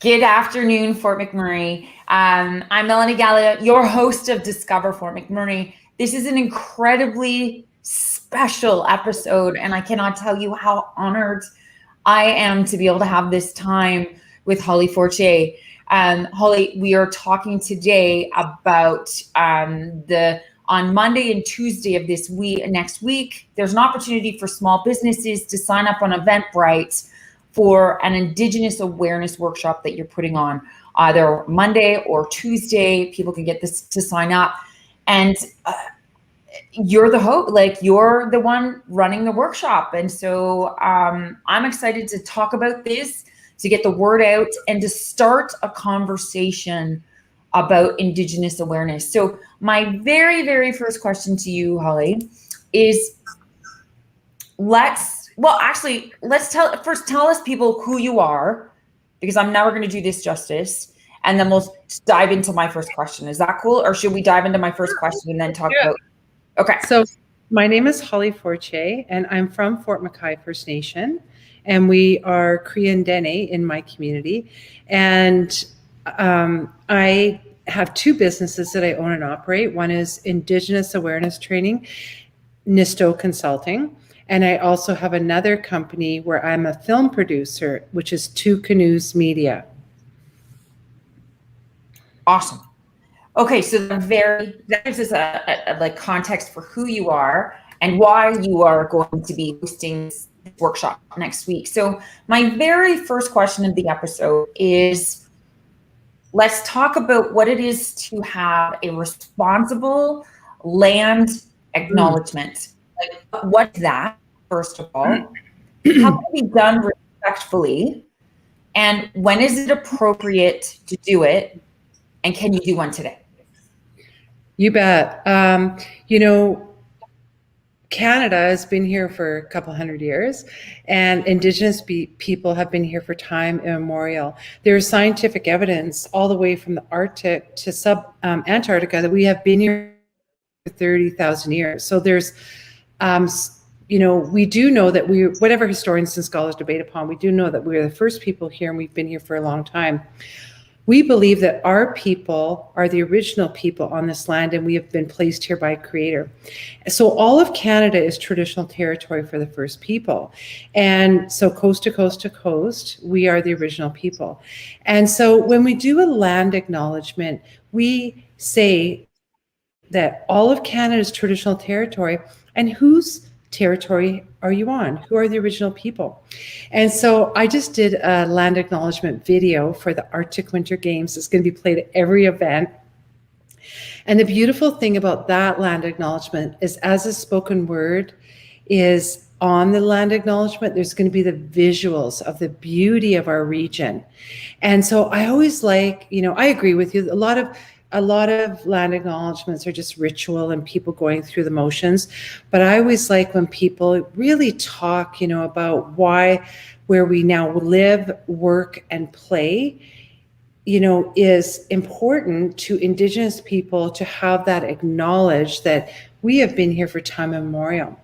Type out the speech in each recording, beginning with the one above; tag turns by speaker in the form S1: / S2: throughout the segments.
S1: Good afternoon, Fort McMurray. I'm Melanie Galea, your host of Discover Fort McMurray. This is an incredibly special episode, and I cannot tell you how honored I am to be able to have this time with Holly Fortier. Holly, we are talking today about on Monday and Tuesday of this week, next week, there's an opportunity for small businesses to sign up on Eventbrite for an Indigenous Awareness workshop that you're putting on either Monday or Tuesday. People can get this to sign up, and you're the host, like you're the one running the workshop. And so I'm excited to talk about this, to get the word out and to start a conversation about Indigenous awareness. So my very, very first question to you, Holly, is let's tell us people who you are, because I'm never going to do this justice, and then we'll dive into my first question. Is that cool? Or should we dive into my first question and then talk about? Okay.
S2: So my name is Holly Fortier, and I'm from Fort McMurray First Nation, and we are Cree and Dene in my community. And I have two businesses that I own and operate. One is Indigenous Awareness Training, Nisto Consulting. And I also have another company where I'm a film producer, which is Two Canoes Media.
S1: Awesome. Okay, so that gives us a like context for who you are and why you are going to be hosting this workshop next week. So my very first question of the episode is, let's talk about what it is to have a responsible land acknowledgement. Like, what's that, first of all? How can it be done respectfully? And when is it appropriate to do it? And can you do one today?
S2: You bet. Canada has been here for a couple hundred years, and Indigenous people have been here for time immemorial. There's scientific evidence all the way from the Arctic to Antarctica that we have been here for 30,000 years. So there's we do know that whatever historians and scholars debate upon, we do know that we're the first people here, and we've been here for a long time. We believe that our people are the original people on this land, and we have been placed here by a creator. So all of Canada is traditional territory for the first people. And so coast to coast to coast, we are the original people. And so when we do a land acknowledgement, we say that all of Canada is traditional territory, and whose territory are you on? Who are the original people? And so I just did a land acknowledgement video for the Arctic Winter Games. It's going to be played at every event. And the beautiful thing about that land acknowledgement is, as a spoken word is on the land acknowledgement, there's going to be the visuals of the beauty of our region. And so I always like, I agree with you. A lot of land acknowledgements are just ritual and people going through the motions. But I always like when people really talk, about where we now live, work, and play, is important to Indigenous people to have that acknowledged that we have been here for time immemorial.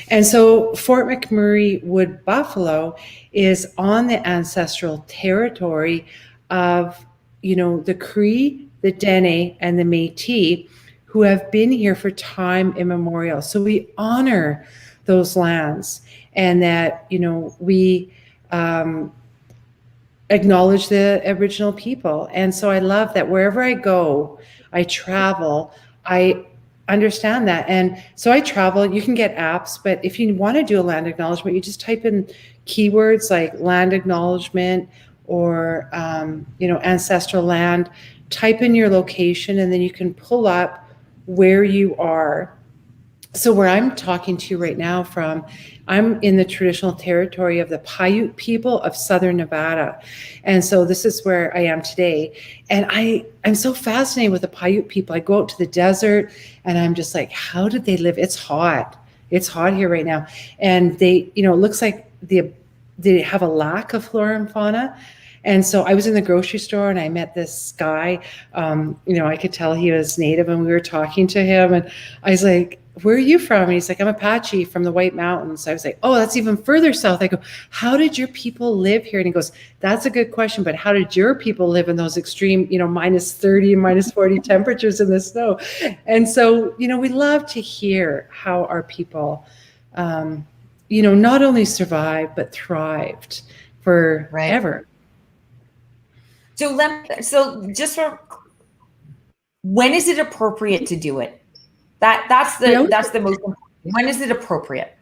S2: And so Fort McMurray Wood Buffalo is on the ancestral territory of, the Cree, the Dene, and the Métis, who have been here for time immemorial. So we honor those lands, and that, we acknowledge the original people. And so I love that wherever I go, I travel, I understand that. And so I travel. You can get apps, but if you want to do a land acknowledgement, you just type in keywords like land acknowledgement or, ancestral land. Type in your location, and then you can pull up where you are. So where I'm talking to you right now from, I'm in the traditional territory of the Paiute people of Southern Nevada. And so this is where I am today. And I'm so fascinated with the Paiute people. I go out to the desert and I'm just like, how did they live? It's hot. It's hot here right now. And they, it looks like they have a lack of flora and fauna. And so I was in the grocery store and I met this guy. I could tell he was Native, and we were talking to him, and I was like, "Where are you from?" And he's like, "I'm Apache from the White Mountains." I was like, "Oh, that's even further south." I go, "How did your people live here?" And he goes, "That's a good question, but how did your people live in those extreme, minus 30 and minus 40 temperatures in the snow?" And so, we love to hear how our people, not only survived, but thrived forever.
S1: So just for, when is it appropriate to do it? That's the most important. When is it appropriate?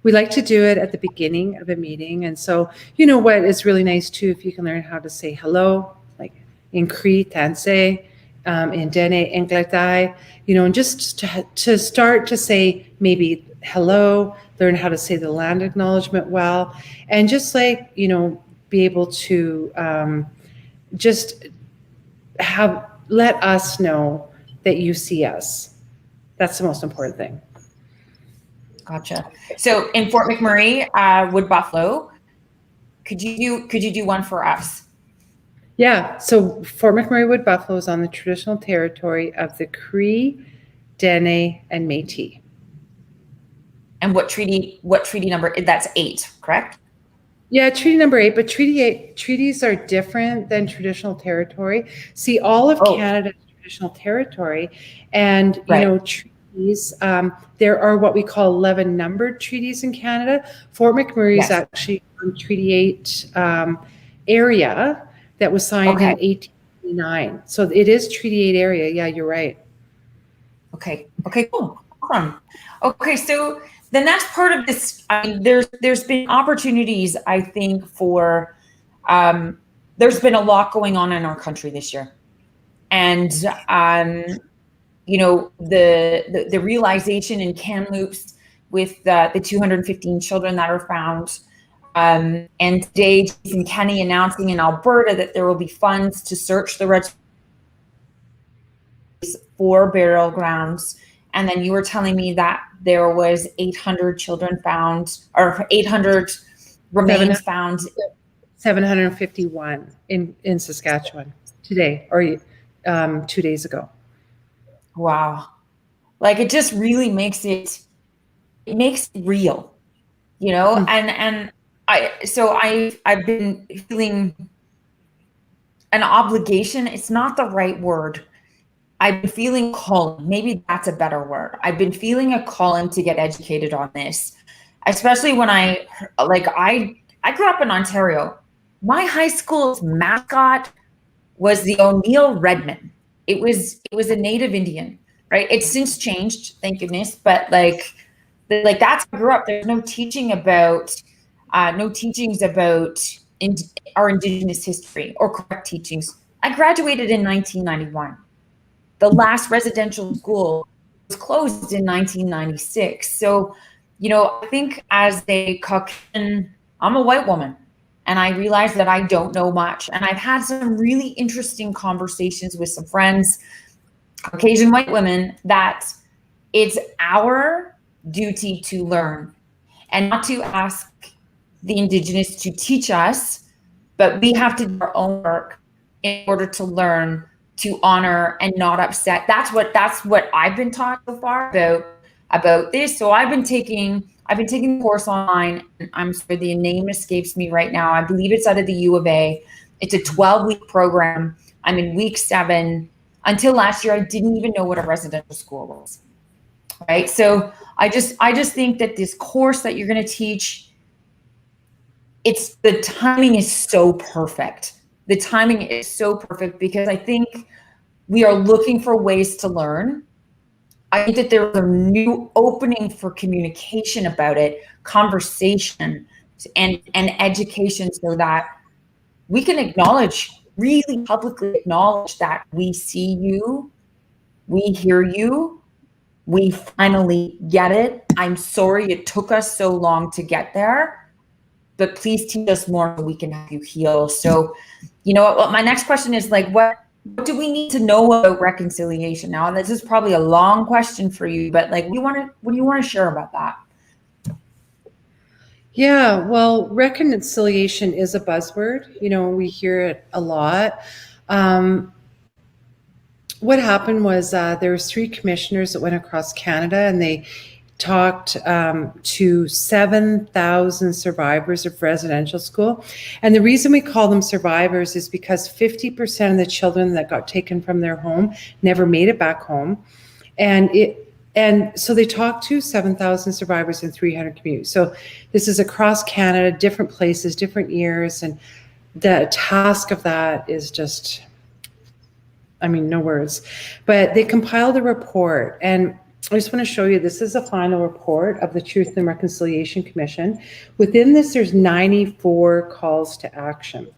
S2: We like to do it at the beginning of a meeting. And so, what is really nice too, if you can learn how to say hello, like in Cree, Tanse, in Dene, Engletai, and just to start to say maybe hello, learn how to say the land acknowledgement well, and just be able to just let us know that you see us. That's the most important thing.
S1: Gotcha. So in Fort McMurray, Wood Buffalo, could you do one for us?
S2: Yeah. So Fort McMurray Wood Buffalo is on the traditional territory of the Cree, Dene, and Métis.
S1: And what treaty number? That's 8, correct?
S2: Yeah, treaty number 8, but treaties are different than traditional territory. See, all of Canada is traditional territory, and treaties. There are what we call 11 numbered treaties in Canada. Fort McMurray is actually on Treaty 8 area that was signed in 1889. So it is Treaty 8 area. Yeah, you're right.
S1: Okay, cool. Awesome. Okay, so the next part of this, there's been opportunities, I think, for there's been a lot going on in our country this year, and the realization in Kamloops with the 215 children that are found, and today Jason Kenney announcing in Alberta that there will be funds to search the reservoirs for burial grounds. And then you were telling me that there was 800 children found, or 800 remains found.
S2: 751 in Saskatchewan today, or 2 days ago.
S1: Wow. Like, it just really makes it real, and I've been feeling an obligation. It's not the right word. I've been feeling calling. Maybe that's a better word. I've been feeling a calling to get educated on this, especially when I grew up in Ontario. My high school's mascot was the O'Neill Redman. It was a Native Indian, right? It's since changed, thank goodness. But that's how I grew up. There's no teachings about our Indigenous history, or correct teachings. I graduated in 1991. The last residential school was closed in 1996. So, I think as a Caucasian, I'm a white woman, and I realize that I don't know much. And I've had some really interesting conversations with some friends, Caucasian white women, that it's our duty to learn and not to ask the Indigenous to teach us, but we have to do our own work in order to learn, to honor, and not upset. That's what I've been taught so far about this. So I've been taking the course online. I'm sorry, the name escapes me right now. I believe it's out of the U of A. It's a 12-week program. I'm in week 7. Until last year, I didn't even know what a residential school was. Right. So I just think that this course that you're going to teach, the timing is so perfect. The timing is so perfect because I think we are looking for ways to learn. I think that there's a new opening for communication about it, conversation, and education, so that we can really publicly acknowledge that we see you, we hear you, we finally get it. I'm sorry it took us so long to get there, but please teach us more so we can help you heal. So, what my next question is, what do we need to know about reconciliation now? And this is probably a long question for you, but what do you want to share about that?
S2: Yeah, well, reconciliation is a buzzword. We hear it a lot. Um, what happened was there was 3 commissioners that went across Canada, and they talked to 7,000 survivors of residential school. And the reason we call them survivors is because 50% of the children that got taken from their home never made it back home. And so they talked to 7,000 survivors in 300 communities. So this is across Canada, different places, different years. And the task of that is just, no words. But they compiled a report, and I just want to show you, this is a final report of the Truth and Reconciliation Commission. Within this, there's 94 calls to action.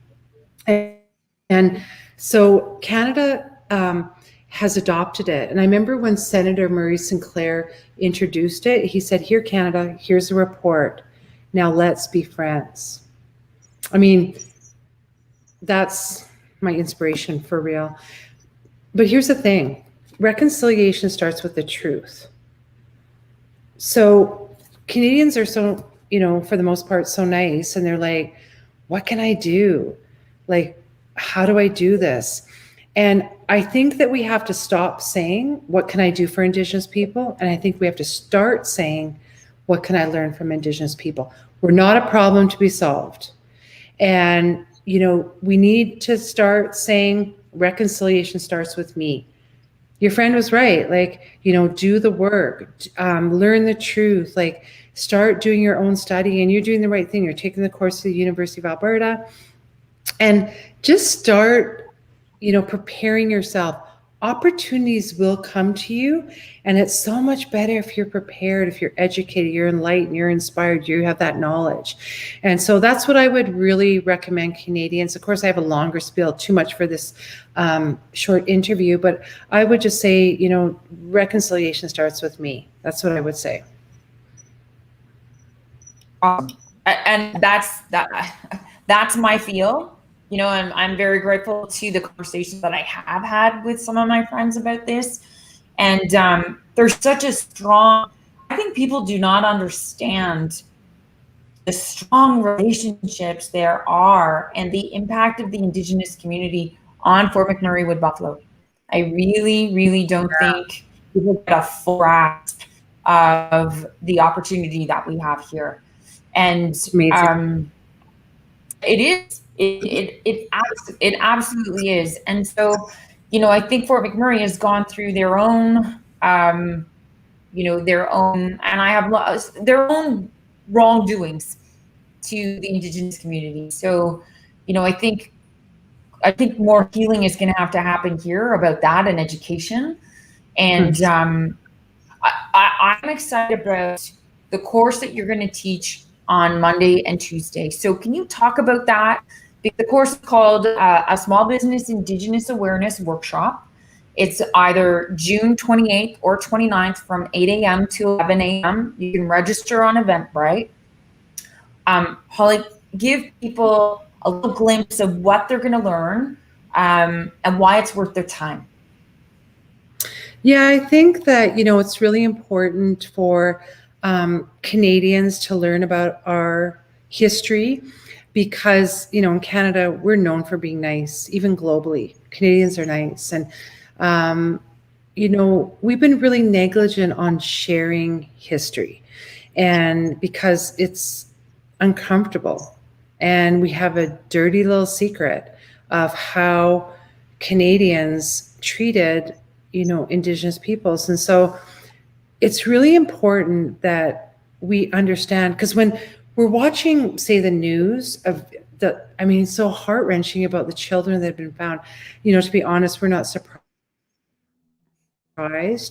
S2: And so Canada has adopted it. And I remember when Senator Murray Sinclair introduced it, he said, "Here, Canada, here's a report. Now let's be friends." That's my inspiration for real. But here's the thing. Reconciliation starts with the truth. So Canadians are so, for the most part, so nice. And they're like, what can I do? Like, how do I do this? And I think that we have to stop saying, what can I do for Indigenous people? And I think we have to start saying, what can I learn from Indigenous people? We're not a problem to be solved. And, we need to start saying, reconciliation starts with me. Your friend was right. Do the work, learn the truth, start doing your own study, and you're doing the right thing. You're taking the course at the University of Alberta, and just start, preparing yourself. Opportunities will come to you, and it's so much better if you're prepared, if you're educated, you're enlightened, you're inspired, you have that knowledge. And so that's what I would really recommend Canadians. Of course, I have a longer spiel, too much for this short interview, but I would just say, reconciliation starts with me. That's what I would say.
S1: And that's my feel. I'm very grateful to the conversations that I have had with some of my friends about this. And there's such a strong, I think people do not understand the strong relationships there are and the impact of the Indigenous community on Fort McMurray with buffalo. I really, really don't think people get a full grasp of the opportunity that we have here. And it is. It absolutely is. And so, I think Fort McMurray has gone through their own, and their own wrongdoings to the Indigenous community. So, I think more healing is going to have to happen here about that and education. And I'm excited about the course that you're going to teach on Monday and Tuesday. So can you talk about that? The course is called a Small Business Indigenous Awareness Workshop. It's either June 28th or 29th from 8 a.m. to 11 a.m. You can register on Eventbrite. Holly, give people a little glimpse of what they're going to learn and why it's worth their time.
S2: Yeah, I think that, it's really important for Canadians to learn about our history because, in Canada, we're known for being nice, even globally. Canadians are nice. And, we've been really negligent on sharing history, and because it's uncomfortable. And we have a dirty little secret of how Canadians treated, Indigenous peoples. And so it's really important that we understand, because when we're watching, say, the news of it's so heart-wrenching about the children that have been found. To be honest, we're not surprised.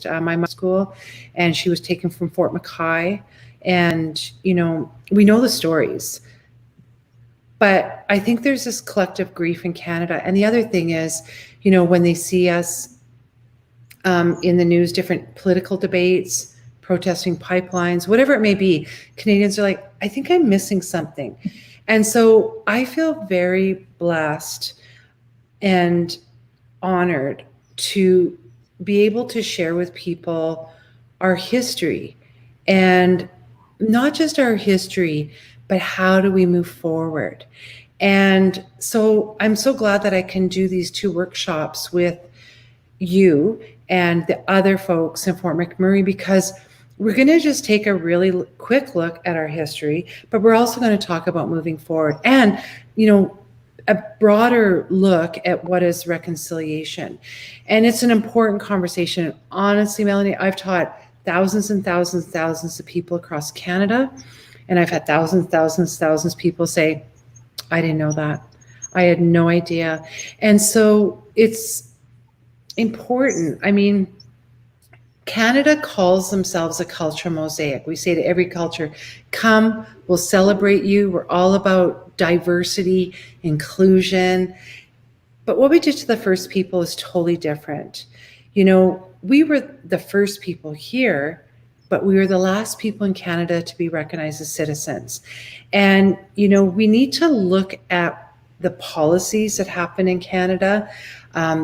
S2: My mom's school, and she was taken from Fort McMurray, and, we know the stories. But I think there's this collective grief in Canada. And the other thing is, when they see us in the news, different political debates, protesting pipelines, whatever it may be, Canadians are like, I think I'm missing something. And so I feel very blessed and honored to be able to share with people our history, and not just our history, but how do we move forward? And so I'm so glad that I can do these 2 workshops with you and the other folks in Fort McMurray, because we're going to just take a really quick look at our history, but we're also going to talk about moving forward and, a broader look at what is reconciliation. And it's an important conversation. Honestly, Melanie, I've taught thousands and thousands and thousands of people across Canada, and I've had thousands of people say, I didn't know that. I had no idea. And so it's important. I mean, Canada calls themselves a cultural mosaic. We say to every culture, come, we'll celebrate you. We're all about diversity, inclusion. But what we did to the first people is totally different. We were the first people here, but we were the last people in Canada to be recognized as citizens. And, we need to look at the policies that happen in Canada,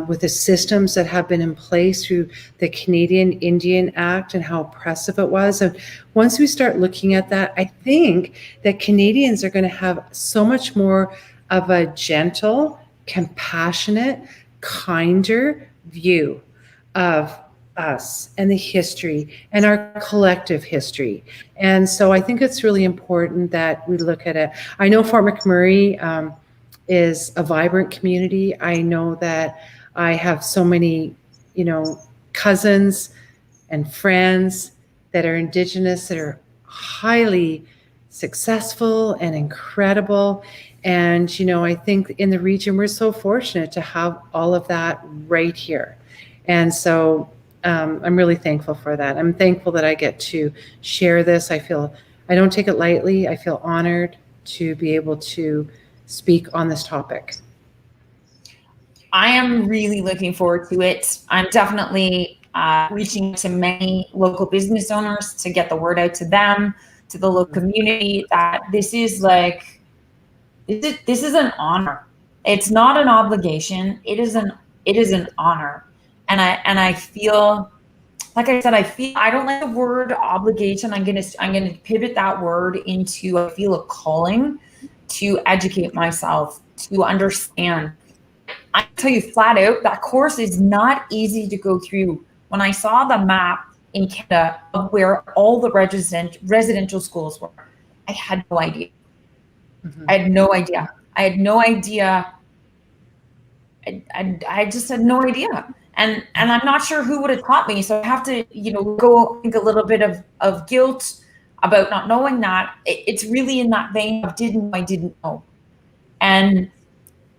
S2: with the systems that have been in place through the Canadian Indian Act and how oppressive it was. And once we start looking at that, I think that Canadians are going to have so much more of a gentle, compassionate, kinder view of us and the history and our collective history. And so I think it's really important that we look at it. I know Fort McMurray is a vibrant community. I know that I have so many, cousins and friends that are Indigenous that are highly successful and incredible. And, I think in the region, we're so fortunate to have all of that right here. And so I'm really thankful for that. I'm thankful that I get to share this. I don't take it lightly. I feel honored to be able to speak on this topic.
S1: I am really looking forward to it. I'm definitely reaching to many local business owners to get the word out to them, to the local community, that this is an honor. It's not an obligation. It is an honor. And I feel, like I said, I don't like the word obligation. I'm gonna pivot that word into, I feel a calling to educate myself, to understand. I tell you flat out, that course is not easy to go through. When I saw the map in Canada of where all the residential schools were, I had no idea. Mm-hmm. I had no idea. I just had no idea. And I'm not sure who would have taught me. So I have to, go think a little bit of guilt about not knowing that. It's really in that vein of I didn't know. And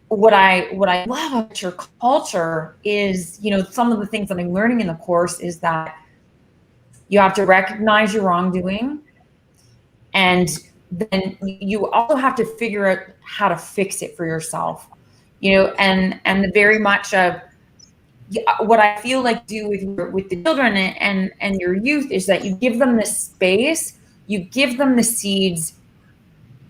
S1: what I love about your culture is, some of the things that I'm learning in the course is that you have to recognize your wrongdoing, and then you also have to figure out how to fix it for yourself, and the very much of what I feel like do with the children and your youth is that you give them the space, you give them the seeds,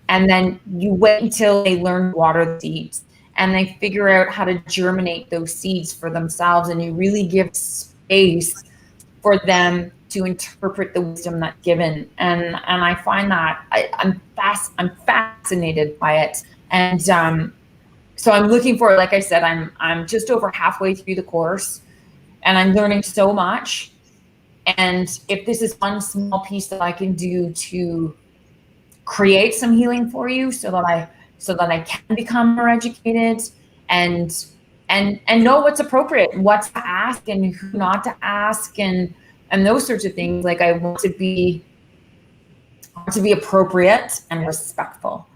S1: and then you wait until they learn to water the seeds and they figure out how to germinate those seeds for themselves. And you really give space for them to interpret the wisdom that's given. And I find that I'm fascinated by it. And so I'm looking forward, like I said, I'm just over halfway through the course and I'm learning so much. And if this is one small piece that I can do to create some healing for you so that I can become more educated and know what's appropriate, what to ask and who not to ask and those sorts of things. Like I want to be appropriate and respectful.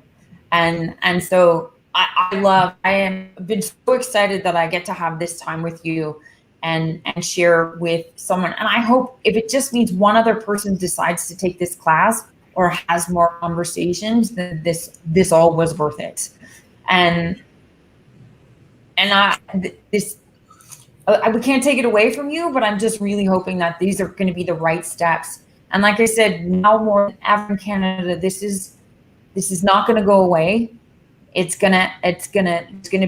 S1: And so I am been so excited that I get to have this time with you and share with someone. And I hope if it just means one other person decides to take this class or has more conversations, then this all was worth it. And we can't take it away from you, but I'm just really hoping that these are going to be the right steps. And like I said, now more than ever in Canada, this is not going to go away. It's gonna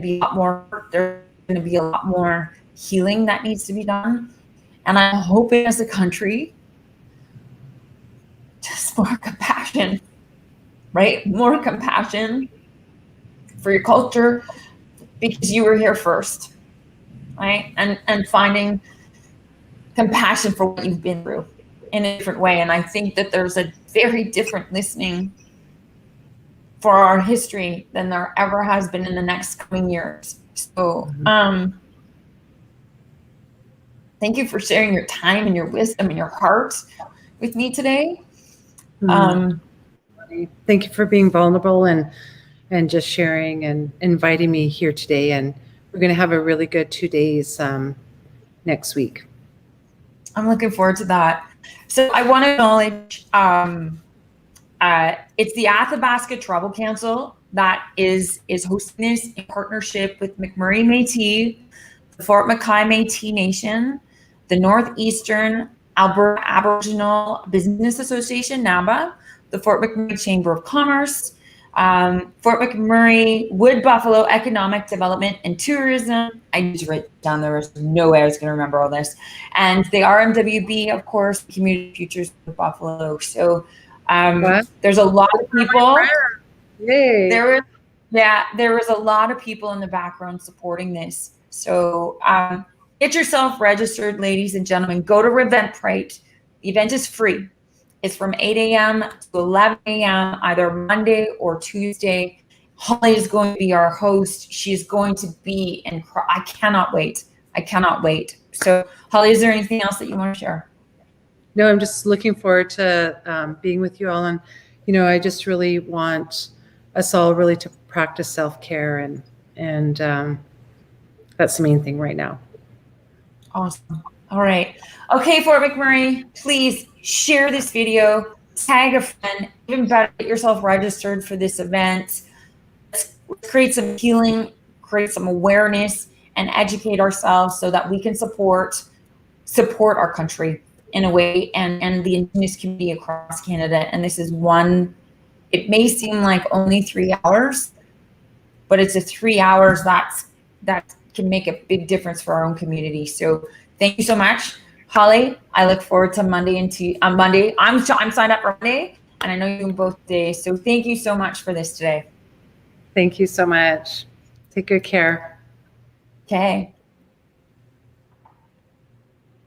S1: be a lot more. There's going to be a lot more healing that needs to be done. And I'm hoping as a country, just more compassion right? More compassion for your culture because you were here first, right? And finding compassion for what you've been through in a different way. And I think that there's a very different listening for our history than there ever has been in the next coming years. So thank you for sharing your time and your wisdom and your heart with me today.
S2: Thank you for being vulnerable and just sharing and inviting me here today. And we're going to have a really good 2 days next week.
S1: I'm looking forward to that. So I want to acknowledge it's the Athabasca Tribal Council that is hosting this in partnership with McMurray Métis, the Fort McMurray Métis Nation, the Northeastern Alberta Aboriginal Business Association, NABA, the Fort McMurray Chamber of Commerce, Fort McMurray Wood Buffalo Economic Development and Tourism. I need to write down, there was no way I was going to remember all this. And the RMWB, of course, Community Futures of Buffalo. So there's a lot of people.
S2: Yay.
S1: There was a lot of people in the background supporting this. So get yourself registered, ladies and gentlemen. Go to Eventbrite. The event is free. It's from 8 a.m. to 11 a.m. either Monday or Tuesday. Holly is going to be our host. She's going to be incredible. I cannot wait. I cannot wait. So Holly, is there anything else that you want to share?
S2: No, I'm just looking forward to being with you all. And, I just really want us all really to practice self-care. And that's the main thing right now.
S1: Awesome. All right. Okay, Fort McMurray, please share this video, tag a friend, even better, get yourself registered for this event. Let's create some healing, create some awareness, and educate ourselves so that we can support our country in a way, and the Indigenous community across Canada. And this is one, it may seem like only 3 hours, but it's a 3 hours that can make a big difference for our own community. So thank you so much. Holly, I look forward to Monday on Monday. I'm signed up for Monday, and I know you both days. So thank you so much for this today.
S2: Thank you so much. Take good care.
S1: Okay.